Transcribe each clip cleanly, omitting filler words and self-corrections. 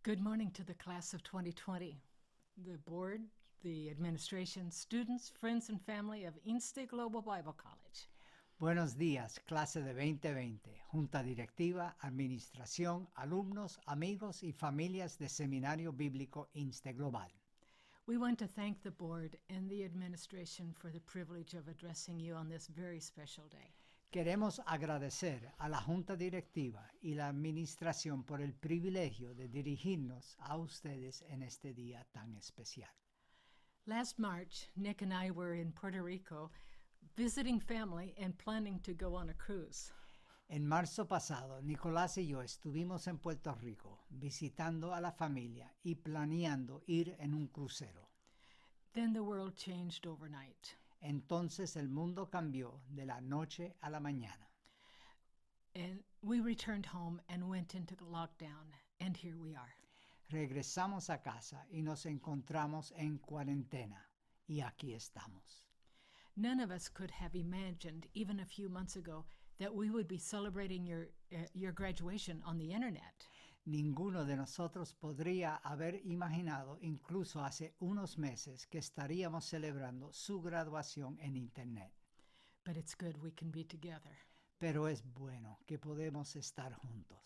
Good morning to the class of 2020, the board, the administration, students, friends, and family of Inste Global Bible College. Buenos días, clase de 2020, junta directiva, administración, alumnos, amigos y familias de Seminario Bíblico Inste Global. We want to thank the board and the administration for the privilege of addressing you on this very special day. Queremos agradecer a la junta directiva y la administración por el privilegio de dirigirnos a ustedes en este día tan especial. Last March, Nick and I were in Puerto Rico visiting family and planning to go on a cruise. En marzo pasado, Nicolás y yo estuvimos en Puerto Rico visitando a la familia y planeando ir en un crucero. Then the world changed overnight. Entonces el mundo cambió de la noche a la mañana. And we returned home and went into lockdown, and here we are. Regresamos a casa y nos encontramos en cuarentena, y aquí estamos. None of us could have imagined, even a few months ago, that we would be celebrating your graduation on the internet. Ninguno de nosotros podría haber imaginado, incluso hace unos meses, que estaríamos celebrando su graduación en Internet. But it's good we can be together. Pero es bueno que podemos estar juntos.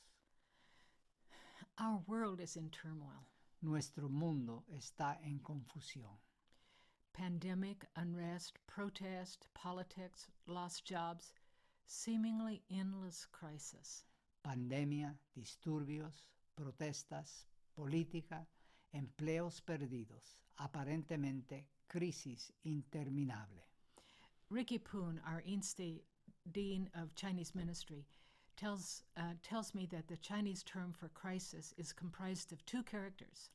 Our world is in turmoil. Nuestro mundo está en confusión. Pandemic, unrest, protest, politics, lost jobs, seemingly endless crisis. Pandemia, disturbios, protestas, política, empleos perdidos, aparentemente crisis interminable. Ricky Poon, our Inste Dean of Chinese Ministry, tells me that the Chinese term for crisis is comprised of two characters.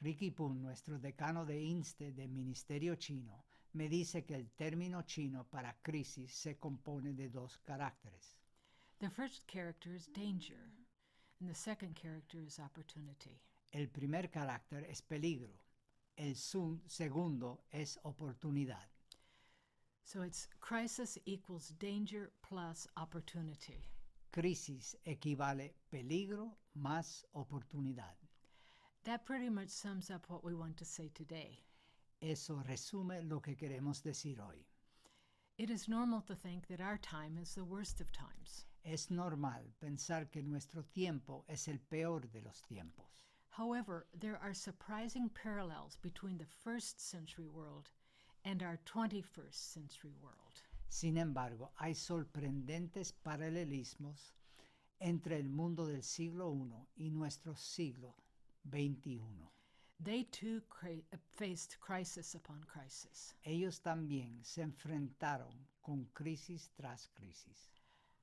Ricky Poon, nuestro decano de Inste de Ministerio Chino, me dice que el término chino para crisis se compone de dos caracteres. The first character is danger, and the second character is opportunity. El primer carácter es peligro, el segundo es oportunidad. So it's crisis equals danger plus opportunity. Crisis equivale peligro más oportunidad. That pretty much sums up what we want to say today. Eso resume lo que queremos decir hoy. It is normal to think that our time is the worst of times. Es normal pensar que nuestro tiempo es el peor de los tiempos. However, there are surprising parallels between the first century world and our 21st century world. Sin embargo, hay sorprendentes paralelismos entre el mundo del siglo I y nuestro siglo XXI. They too faced crisis upon crisis. Ellos también se enfrentaron con crisis tras crisis.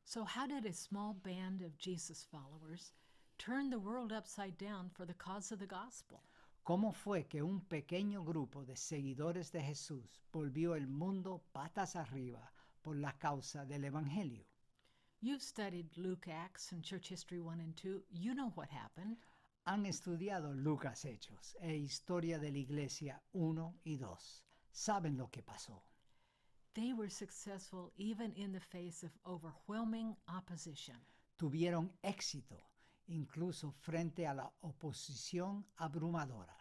So how did a small band of Jesus followers turn the world upside down for the cause of the gospel? ¿Cómo fue que un pequeño grupo de seguidores de Jesús volvió el mundo patas arriba por la causa del Evangelio? You've studied Luke, Acts, and Church History 1 and 2. You know what happened. Han estudiado Lucas Hechos e Historia de la Iglesia 1 y 2. Saben lo que pasó. They were successful even in the face of overwhelming opposition. Tuvieron éxito incluso frente a la oposición abrumadora.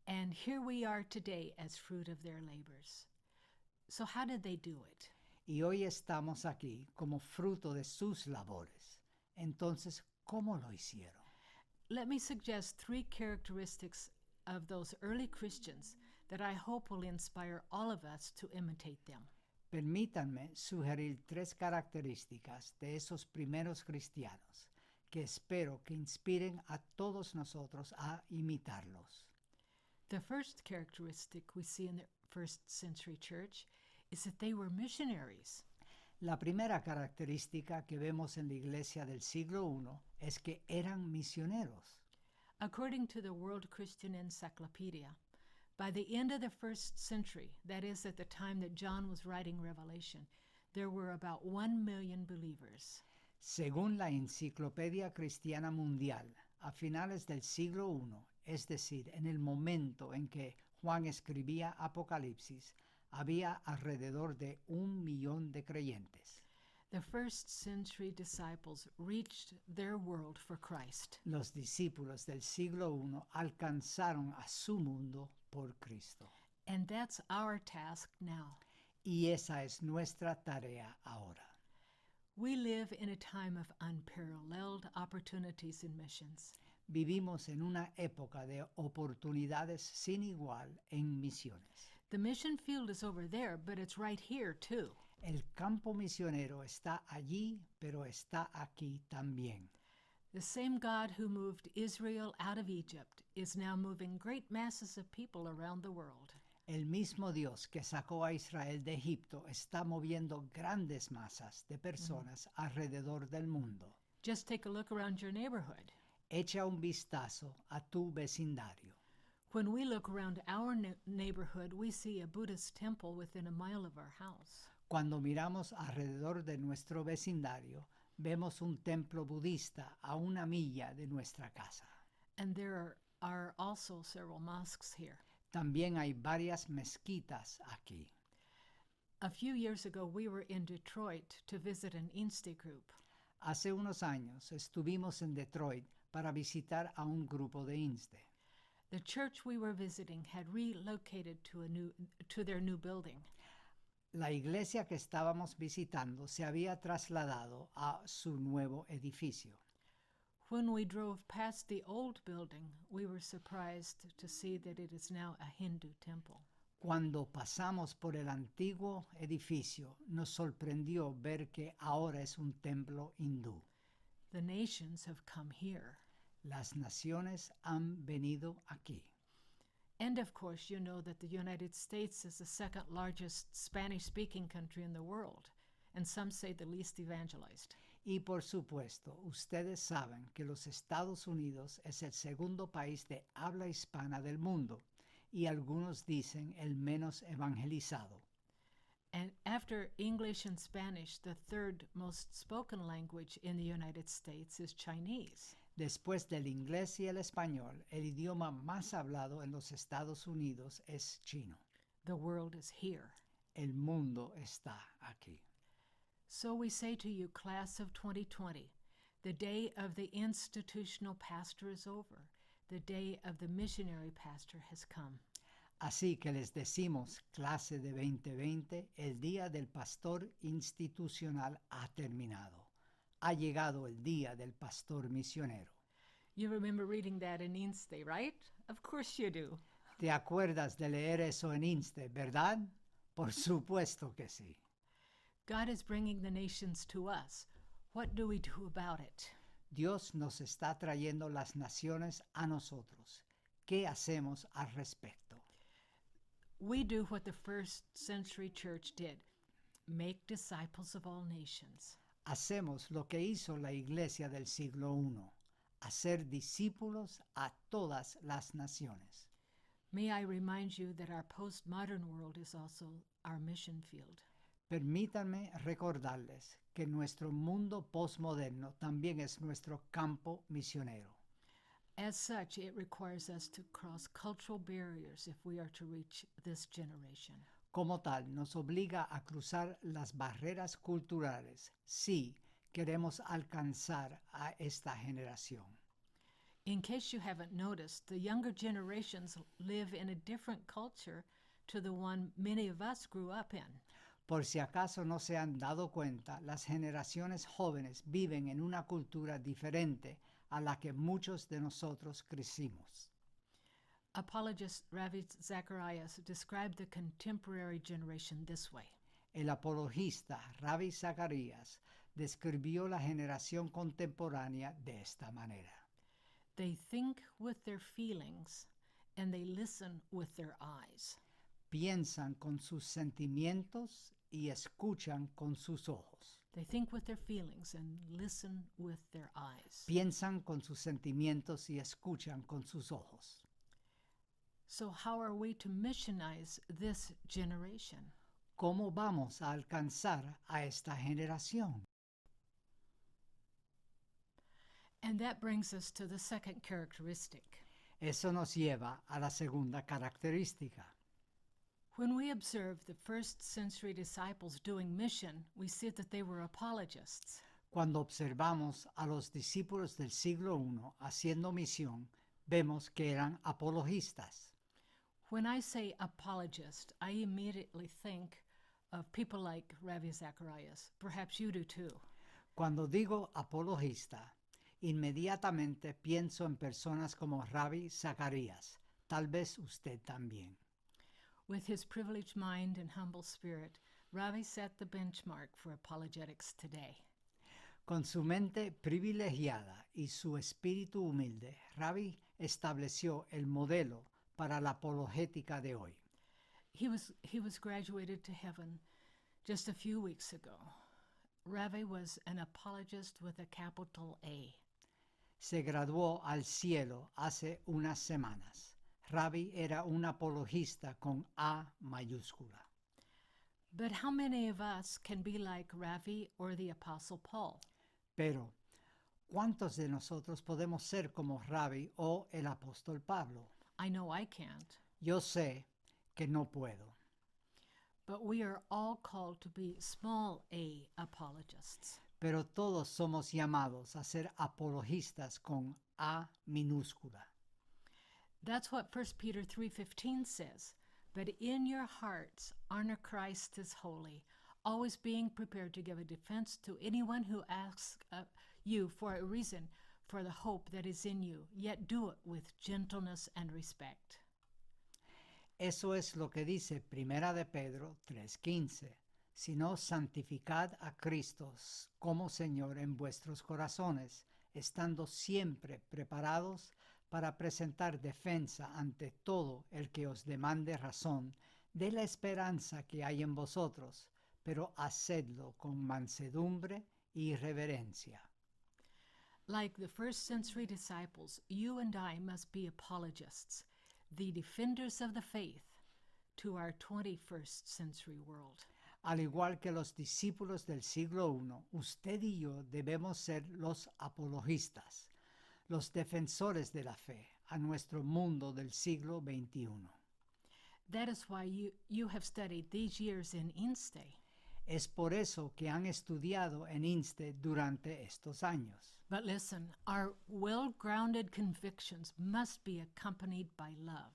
And here we are today as fruit of their labors. So how did they do it? Y hoy estamos aquí como fruto de sus labores. Entonces, ¿cómo lo hicieron? Let me suggest three characteristics of those early Christians that I hope will inspire all of us to imitate them. Permítanme sugerir tres características de esos primeros cristianos que espero que inspiren a todos nosotros a imitarlos. The first characteristic we see in the first century church is that they were missionaries. La primera característica que vemos en la iglesia del siglo I es que eran misioneros. According to the World Christian Encyclopedia, by the end of the first century, that is, at the time that John was writing Revelation, there were about 1 million believers. Según la Enciclopedia Cristiana Mundial, a finales del siglo I, es decir, en el momento en que Juan escribía Apocalipsis, había alrededor de 1 millón de creyentes. The first century disciples reached their world for Christ. Los discípulos del siglo I alcanzaron a su mundo por Cristo. And that's our task now. Y esa es nuestra tarea ahora. We live in a time of unparalleled opportunities in missions. Vivimos en una época de oportunidades sin igual en misiones. The mission field is over there, but it's right here too. El campo misionero está allí, pero está aquí también. The same God who moved Israel out of Egypt is now moving great masses of people around the world. El mismo Dios que sacó a Israel de Egipto está moviendo grandes masas de personas alrededor del mundo. Just take a look around your neighborhood. Echa un vistazo a tu vecindario. When we look around our neighborhood, we see a Buddhist temple within a mile of our house. Cuando miramos alrededor de nuestro vecindario, vemos un templo budista a una milla de nuestra casa. And there are also several mosques here. También hay varias mezquitas aquí. A few years ago, we were in Detroit to visit an Inste group. Hace unos años estuvimos en Detroit para visitar a un grupo de Inste. The church we were visiting had relocated to their new building. La iglesia que estábamos visitando se había trasladado a su nuevo edificio. When we drove past the old building, we were surprised to see that it is now a Hindu temple. Cuando pasamos por el antiguo edificio, nos sorprendió ver que ahora es un templo hindú. The nations have come here. Las naciones han venido aquí. And of course, you know that the United States is the second largest Spanish-speaking country in the world, and some say the least evangelized. Y por supuesto, ustedes saben que los Estados Unidos es el segundo país de habla hispana del mundo, y algunos dicen el menos evangelizado. And after English and Spanish, the third most spoken language in the United States is Chinese. Después del inglés y el español, el idioma más hablado en los Estados Unidos es chino. The world is here. El mundo está aquí. So we say to you, class of 2020, the day of the institutional pastor is over. The day of the missionary pastor has come. Así que les decimos, clase de 2020, el día del pastor institucional ha terminado. Ha llegado el día del pastor misionero. You remember reading that in Inste, right? Of course you do. ¿Te acuerdas de leer eso en Inste, verdad? Por supuesto que sí. God is bringing the nations to us. What do we do about it? Dios nos está trayendo las naciones a nosotros. ¿Qué hacemos al respecto? We do what the first century church did, make disciples of all nations. Hacemos lo que hizo la iglesia del siglo I, hacer discípulos a todas las naciones. May I remind you that our postmodern world is also our mission field. Permítanme recordarles que nuestro mundo postmoderno también es nuestro campo misionero. As such, it requires us to cross cultural barriers if we are to reach this generation. Como tal, nos obliga a cruzar las barreras culturales si queremos alcanzar a esta generación. In case you haven't noticed, the younger generations live in a different culture to the one many of us grew up in. Por si acaso no se han dado cuenta, las generaciones jóvenes viven en una cultura diferente a la que muchos de nosotros crecimos. Apologist Ravi Zacharias described the contemporary generation this way. El apologista Ravi Zacharias describió la generación contemporánea de esta manera. They think with their feelings and they listen with their eyes. Piensan con sus sentimientos y escuchan con sus ojos. They think with their feelings and listen with their eyes. Piensan con sus sentimientos y escuchan con sus ojos. So how are we to missionize this generation? ¿Cómo vamos a alcanzar a esta generación? And that brings us to the second characteristic. Eso nos lleva a la segunda característica. When we observe the first century disciples doing mission, we see that they were apologists. Cuando observamos a los discípulos del siglo I haciendo misión, vemos que eran apologistas. When I say apologist, I immediately think of people like Ravi Zacharias. Perhaps you do too. Cuando digo apologista, inmediatamente pienso en personas como Ravi Zacarías. Tal vez usted también. With his privileged mind and humble spirit, Ravi set the benchmark for apologetics today. Con su mente privilegiada y su espíritu humilde, Ravi estableció el modelo para la apologética de hoy. He was graduated to heaven just a few weeks ago. Ravi was an apologist with a capital A. Se graduó al cielo hace unas semanas. Ravi era un apologista con A mayúscula. But how many of us can be like Ravi or the Apostle Paul? Pero, ¿cuántos de nosotros podemos ser como Ravi o el apóstol Pablo? I know I can't. Yo sé que no puedo. But we are all called to be small a apologists. Pero todos somos llamados a ser apologistas con A minúscula. That's what 1 Peter 3:15 says. But in your hearts honor Christ as holy, always being prepared to give a defense to anyone who asks you for a reason for the hope that is in you, yet do it with gentleness and respect. Eso es lo que dice Primera de Pedro 3:15. Sino santificad a Cristo como Señor en vuestros corazones, estando siempre preparados para presentar defensa ante todo el que os demande razón de la esperanza que hay en vosotros, pero hacedlo con mansedumbre y reverencia. Like the first century disciples, you and I must be apologists, the defenders of the faith, to our 21st century world. Al igual que los discípulos del siglo I, usted y yo debemos ser los apologistas, los defensores de la fe a nuestro mundo del siglo XXI. That is why you have studied these years in INSTE. Es por eso que han estudiado en INSTE durante estos años. But listen, our well-grounded convictions must be accompanied by love.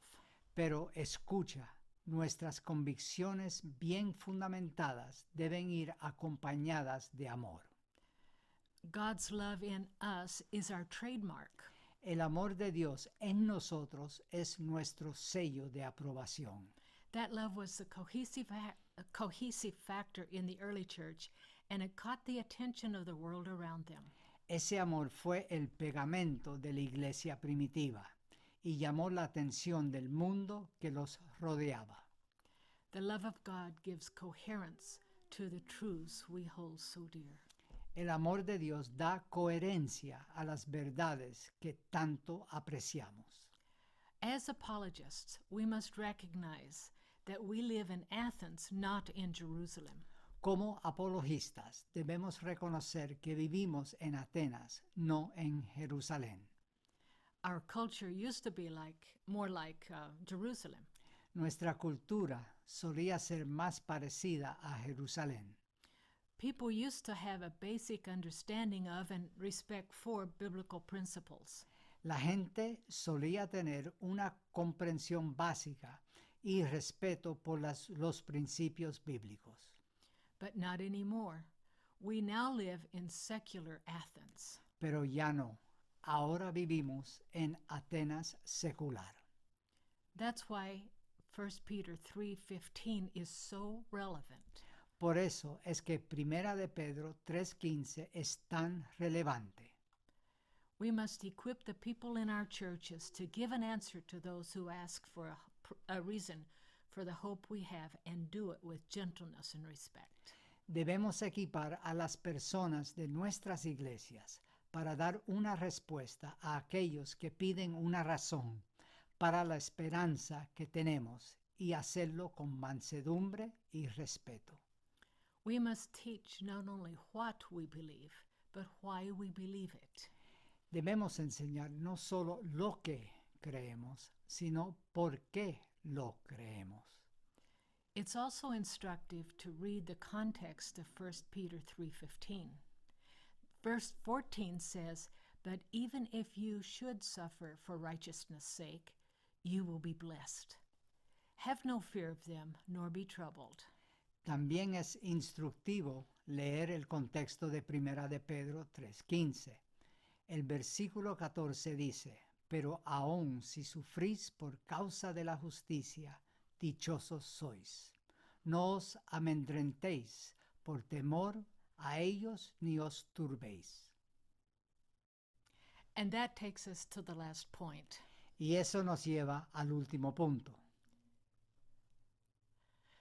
Pero escucha, nuestras convicciones bien fundamentadas deben ir acompañadas de amor. God's love in us is our trademark. El amor de Dios en nosotros es nuestro sello de aprobación. That love was the cohesive factor in the early church, and it caught the attention of the world around them. Ese amor fue el pegamento de la iglesia primitiva y llamó la atención del mundo que los rodeaba. The love of God gives coherence to the truths we hold so dear. El amor de Dios da coherencia a las verdades que tanto apreciamos. As apologists, we must recognize that we live in Athens, not in Jerusalem. Como apologistas debemos reconocer que vivimos en Atenas, no en Jerusalén. Our culture used to be more like Jerusalem. Nuestra cultura solía ser más parecida a Jerusalén. People used to have a basic understanding of and respect for biblical principles. La gente solía tener una comprensión básica y respeto por los principios bíblicos. But not anymore. We now live in secular Athens. Pero ya no. Ahora vivimos en Atenas secular. That's why 1 Peter 3:15 is so relevant. Por eso es que Primera de Pedro 3:15 es tan relevante. We must equip the people in our churches to give an answer to those who ask for a reason for the hope we have, and do it with gentleness and respect. Debemos equipar a las personas de nuestras iglesias para dar una respuesta a aquellos que piden una razón para la esperanza que tenemos y hacerlo con mansedumbre y respeto. We must teach not only what we believe, but why we believe it. Debemos enseñar no solo lo que creemos, sino por qué lo creemos. It's also instructive to read the context of 1 Peter 3:15. Verse 14 says, "But even if you should suffer for righteousness' sake, you will be blessed. Have no fear of them, nor be troubled." También es instructivo leer el contexto de Primera de Pedro 3:15. El versículo 14 dice, pero aun si sufrís por causa de la justicia, dichosos sois. No os amedrentéis por temor a ellos ni os turbéis. And that takes us to the last point. Y eso nos lleva al último punto.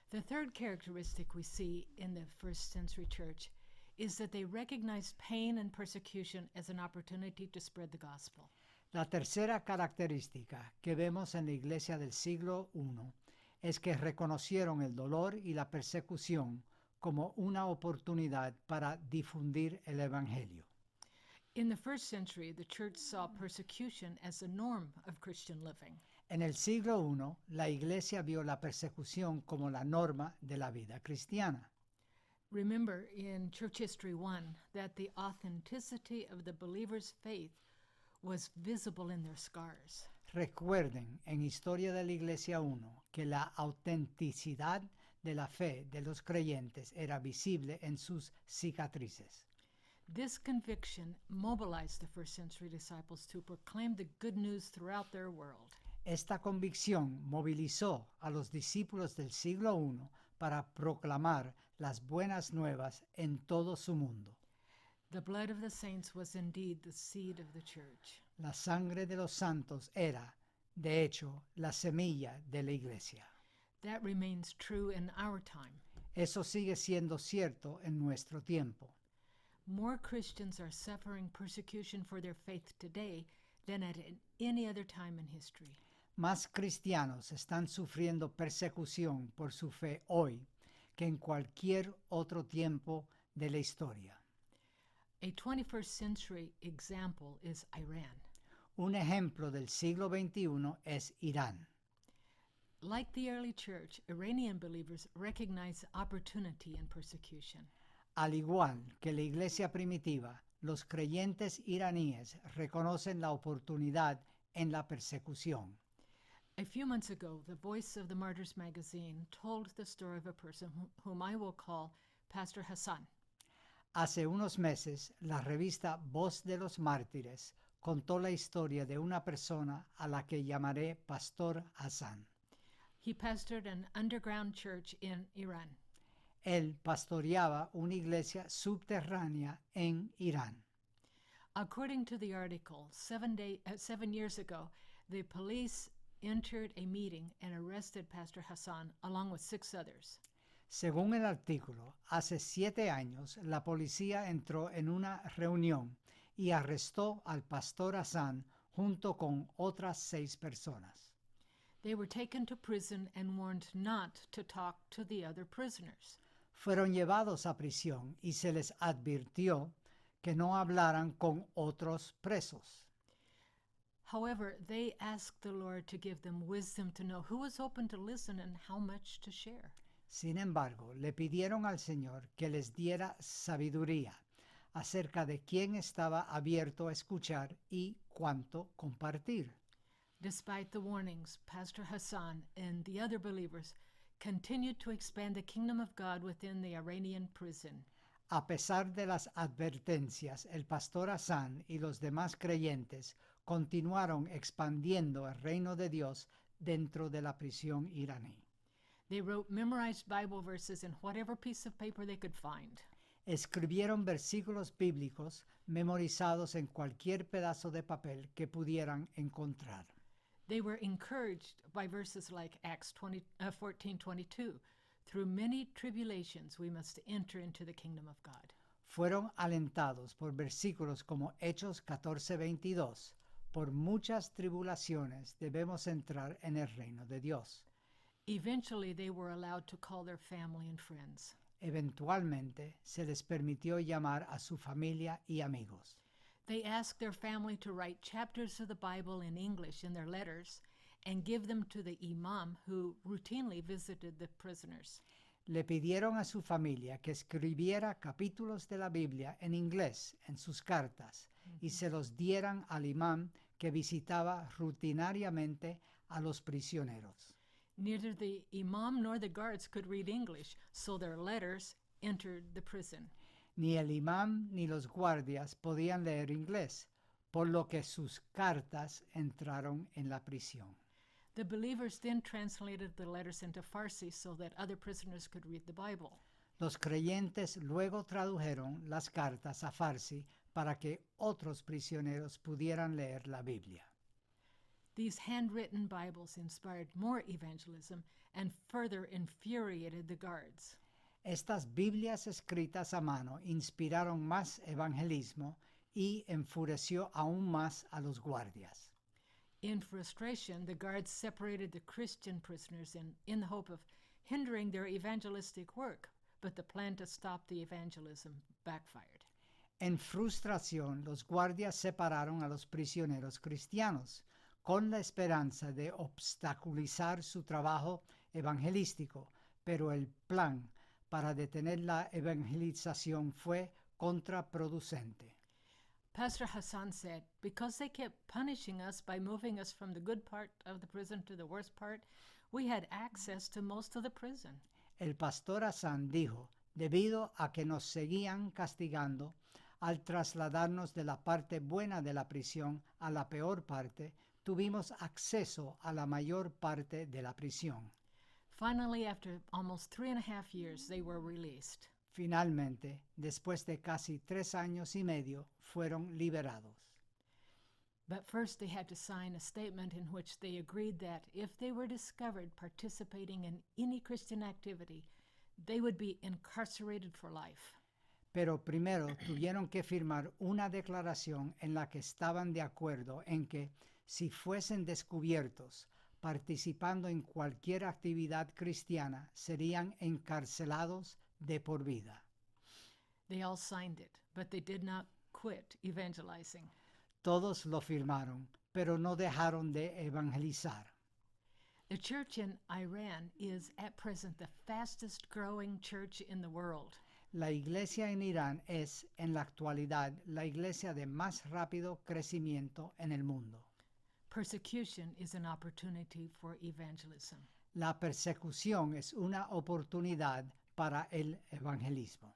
The third characteristic we see in the first century church is that they recognized pain and persecution as an opportunity to spread the gospel. La tercera característica que vemos en la iglesia del siglo I es que reconocieron el dolor y la persecución como una oportunidad para difundir el Evangelio. In the first century, the church saw persecution as a norm of Christian living. En el siglo I, la iglesia vio la persecución como la norma de la vida cristiana. Remember in Church History 1 that the authenticity of the believer's faith was visible in their scars. Recuerden en Historia de la Iglesia 1 que la autenticidad de la fe de los creyentes era visible en sus cicatrices. This conviction mobilized the first century disciples to proclaim the good news throughout their world. Esta convicción movilizó a los discípulos del siglo I para proclamar las buenas nuevas en todo su mundo. The blood of the saints was indeed the seed of the church. La sangre de los santos era, de hecho, la semilla de la iglesia. That remains true in our time. Eso sigue siendo cierto en nuestro tiempo. More Christians are suffering persecution for their faith today than at any other time in history. Más cristianos están sufriendo persecución por su fe hoy que en cualquier otro tiempo de la historia. A 21st century example is Iran. Un ejemplo del siglo XXI es Irán. Like the early church, Iranian believers recognize opportunity in persecution. Al igual que la iglesia primitiva, los creyentes iraníes reconocen la oportunidad en la persecución. A few months ago, the Voice of the Martyrs magazine told the story of a person whom I will call Pastor Hassan. Hace unos meses, la revista Voz de los Mártires contó la historia de una persona a la que llamaré Pastor Hassan. He pastored an underground church in Iran. Él pastoreaba una iglesia subterránea en Irán. According to the article, 7 years ago, the police entered a meeting and arrested Pastor Hassan along with 6 others. Según el artículo, hace 7 años la policía entró en una reunión y arrestó al pastor Hassan junto con otras 6 personas. They were taken to prison and warned not to talk to the other prisoners. Fueron llevados a prisión y se les advirtió que no hablaran con otros presos. However, they asked the Lord to give them wisdom to know who was open to listen and how much to share. Sin embargo, le pidieron al Señor que les diera sabiduría acerca de quién estaba abierto a escuchar y cuánto compartir. Despite the warnings, Pastor Hassan and the other believers continued to expand the kingdom of God within the Iranian prison. A pesar de las advertencias, el pastor Hassan y los demás creyentes continuaron expandiendo el reino de Dios dentro de la prisión iraní. They wrote memorized Bible verses in whatever piece of paper they could find. Escribieron versículos bíblicos memorizados en cualquier pedazo de papel que pudieran encontrar. They were encouraged by verses like Acts 14:22. Through many tribulations we must enter into the kingdom of God. Fueron alentados por versículos como Hechos 14:22. Por muchas tribulaciones debemos entrar en el reino de Dios. Eventually they were allowed to call their family and friends. Eventualmente se les permitió llamar a su familia y amigos. They asked their family to write chapters of the Bible in English in their letters and give them to the imam who routinely visited the prisoners. Le pidieron a su familia que escribiera capítulos de la Biblia en inglés en sus cartas y se los dieran al imán que visitaba rutinariamente a los prisioneros. Neither the imam nor the guards could read English, so their letters entered the prison. Ni el imán ni los guardias podían leer inglés, por lo que sus cartas entraron en la prisión. The believers then translated the letters into Farsi so that other prisoners could read the Bible. Los creyentes luego tradujeron las cartas a Farsi para que otros prisioneros pudieran leer la Biblia. These handwritten Bibles inspired more evangelism and further infuriated the guards. Estas Biblias escritas a mano inspiraron más evangelismo y enfureció aún más a los guardias. In frustration, the guards separated the Christian prisoners in the hope of hindering their evangelistic work, but the plan to stop the evangelism backfired. En frustración, los guardias separaron a los prisioneros cristianos con la esperanza de obstaculizar su trabajo evangelístico, pero el plan para detener la evangelización fue contraproducente. Pastor Hassan said, because they kept punishing us by moving us from the good part of the prison to the worst part, we had access to most of the prison. El pastor Hassan dijo, debido a que nos seguían castigando, al trasladarnos de la parte buena de la prisión a la peor parte, tuvimos acceso a la mayor parte de la prisión. Finally, after almost 3.5 years, they were released. Finalmente, después de casi 3 años y medio, fueron liberados. But first they had to sign a statement in which they agreed that if they were discovered participating in any Christian activity, they would be incarcerated for life. Pero primero tuvieron que firmar una declaración en la que estaban de acuerdo en que, si fuesen descubiertos participando en cualquier actividad cristiana, serían encarcelados de por vida. They all signed it, but they did not quit evangelizing. Todos lo firmaron, pero no dejaron de evangelizar. The church in Iran is at present the fastest growing church in the world. La iglesia en Irán es, en la actualidad, la iglesia de más rápido crecimiento en el mundo. Persecution is an opportunity for evangelism. La persecución es una oportunidad para el evangelismo.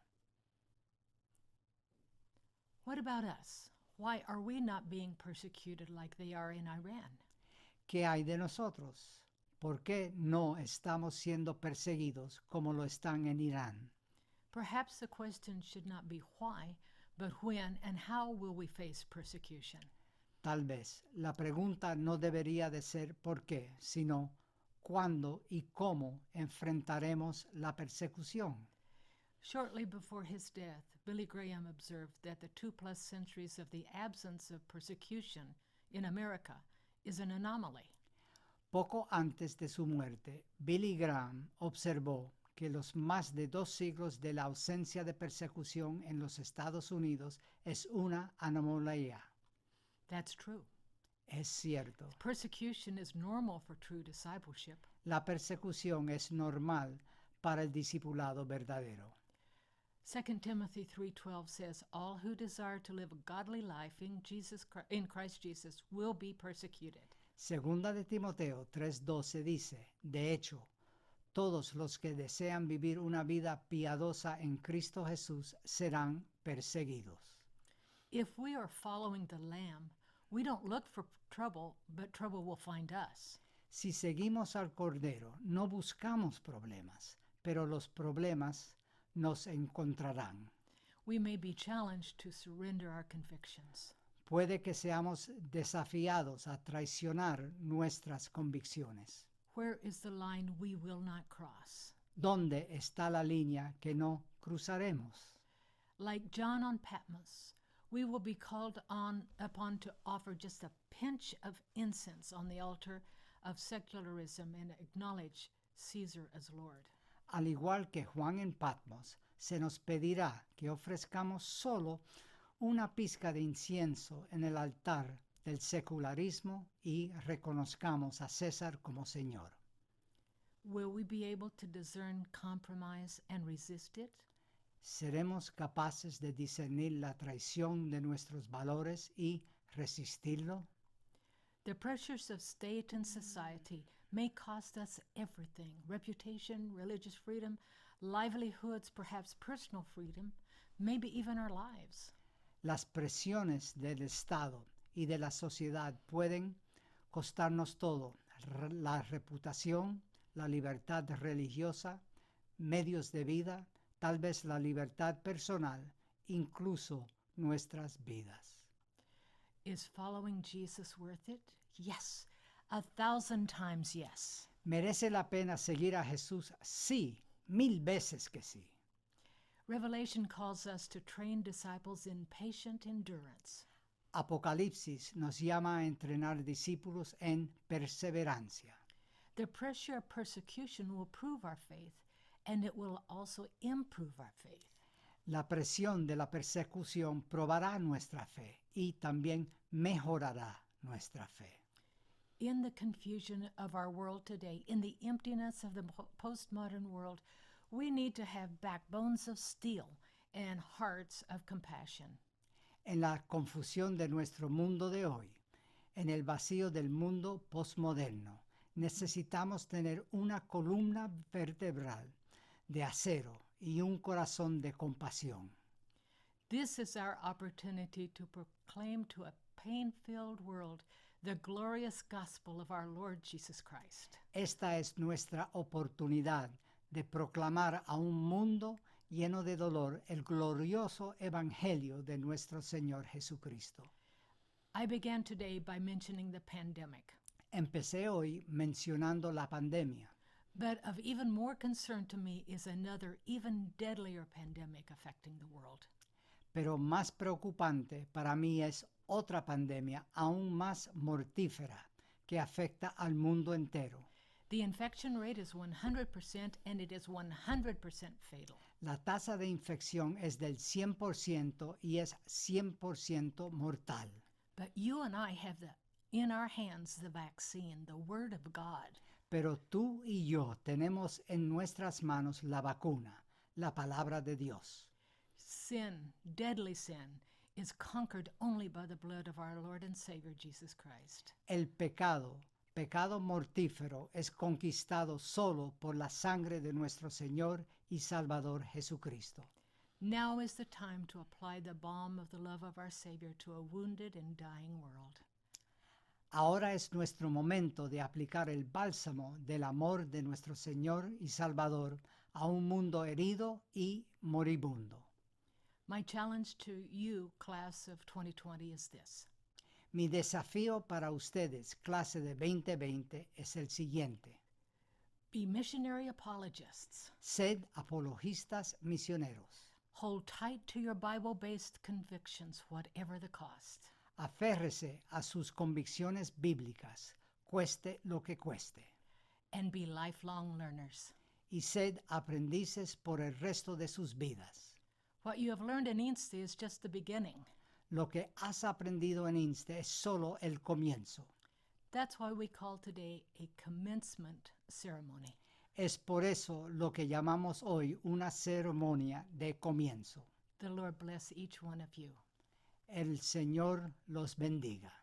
What about us? Why are we not being persecuted like they are in Iran? ¿Qué hay de nosotros? ¿Por qué no estamos siendo perseguidos como lo están en Irán? Perhaps the question should not be why, but when and how will we face persecution? Tal vez la pregunta no debería de ser por qué, sino cuándo y cómo enfrentaremos la persecución. Shortly before his death, Billy Graham observed that the 2+ centuries of the absence of persecution in America is an anomaly. Poco antes de su muerte, Billy Graham observó que los más de 2 siglos de la ausencia de persecución en los Estados Unidos es una anomalía. That's true. Es cierto. Persecution is normal for true discipleship. La persecución es normal para el discipulado verdadero. 2 Timothy 3:12 says, all who desire to live a godly life in Christ Jesus will be persecuted. Segunda de Timoteo 3:12 dice, de hecho, todos los que desean vivir una vida piadosa en Cristo Jesús serán perseguidos. If we are following the Lamb, we don't look for trouble, but trouble will find us. Si seguimos al Cordero, no buscamos problemas, pero los problemas nos encontrarán. We may be challenged to surrender our convictions. Puede que seamos desafiados a traicionar nuestras convicciones. Where is the line we will not cross? ¿Dónde está la línea que no cruzaremos? Like John on Patmos, we will be called upon to offer just a pinch of incense on the altar of secularism and acknowledge Caesar as Lord. Al igual que Juan en Patmos, se nos pedirá que ofrezcamos solo una pizca de incienso en el altar del secularismo y reconozcamos a César como Señor. Will we be able to discern compromise and resist it? ¿Seremos capaces de discernir la traición de nuestros valores y resistirlo? The pressures of state and society may cost us everything: reputation, religious freedom, livelihoods, perhaps personal freedom, maybe even our lives. Las presiones del Estado y de la sociedad pueden costarnos todo: la reputación, la libertad religiosa, medios de vida, tal vez la libertad personal, incluso nuestras vidas. Is following Jesus worth it? Yes, 1,000 times yes. ¿Merece la pena seguir a Jesús? Sí, 1000 veces que sí. Revelation calls us to train disciples in patient endurance. Apocalipsis nos llama a entrenar discípulos en perseverancia. The pressure of persecution will prove our faith, and it will also improve our faith. La presión de la persecución probará nuestra fe y también mejorará nuestra fe. In the confusion of our world today, in the emptiness of the postmodern world, we need to have backbones of steel and hearts of compassion. En la confusión de nuestro mundo de hoy, en el vacío del mundo postmoderno, necesitamos tener una columna vertebral de acero y un corazón de compasión. This is our opportunity to proclaim to a pain-filled world the glorious gospel of our Lord Jesus Christ. Esta es nuestra oportunidad de proclamar a un mundo lleno de dolor el glorioso evangelio de nuestro Señor Jesucristo. I began today by mentioning the pandemic, Empecé hoy mencionando la pandemia, but of even more concern to me is another, even deadlier pandemic affecting the world. pero más preocupante para mí es otra pandemia aún más mortífera que afecta al mundo entero. The infection rate is 100% and it is 100% fatal. La tasa de infección es del 100% y es 100% mortal. But you and I have in our hands the vaccine, the Word of God. Pero tú y yo tenemos en nuestras manos la vacuna, la palabra de Dios. Sin, deadly sin, is conquered only by the blood of our Lord and Savior Jesus Christ. El pecado mortífero, es conquistado solo por la sangre de nuestro Señor y Salvador Jesucristo. Now is the time to apply the balm of the love of our Savior to a wounded and dying world. Ahora es nuestro momento de aplicar el bálsamo del amor de nuestro Señor y Salvador a un mundo herido y moribundo. My challenge to you, class of 2020, is this. Mi desafío para ustedes, clase de 2020, es el siguiente. Be missionary apologists. Sed apologistas misioneros. Hold tight to your Bible-based convictions, whatever the cost. Aférrese a sus convicciones bíblicas, cueste lo que cueste. And be lifelong learners. Y sed aprendices por el resto de sus vidas. What you have learned in Inste is just the beginning. Lo que has aprendido en Inste es solo el comienzo. That's why we call today a commencement ceremony. Es por eso lo que llamamos hoy una ceremonia de comienzo. The Lord bless each one of you. El Señor los bendiga.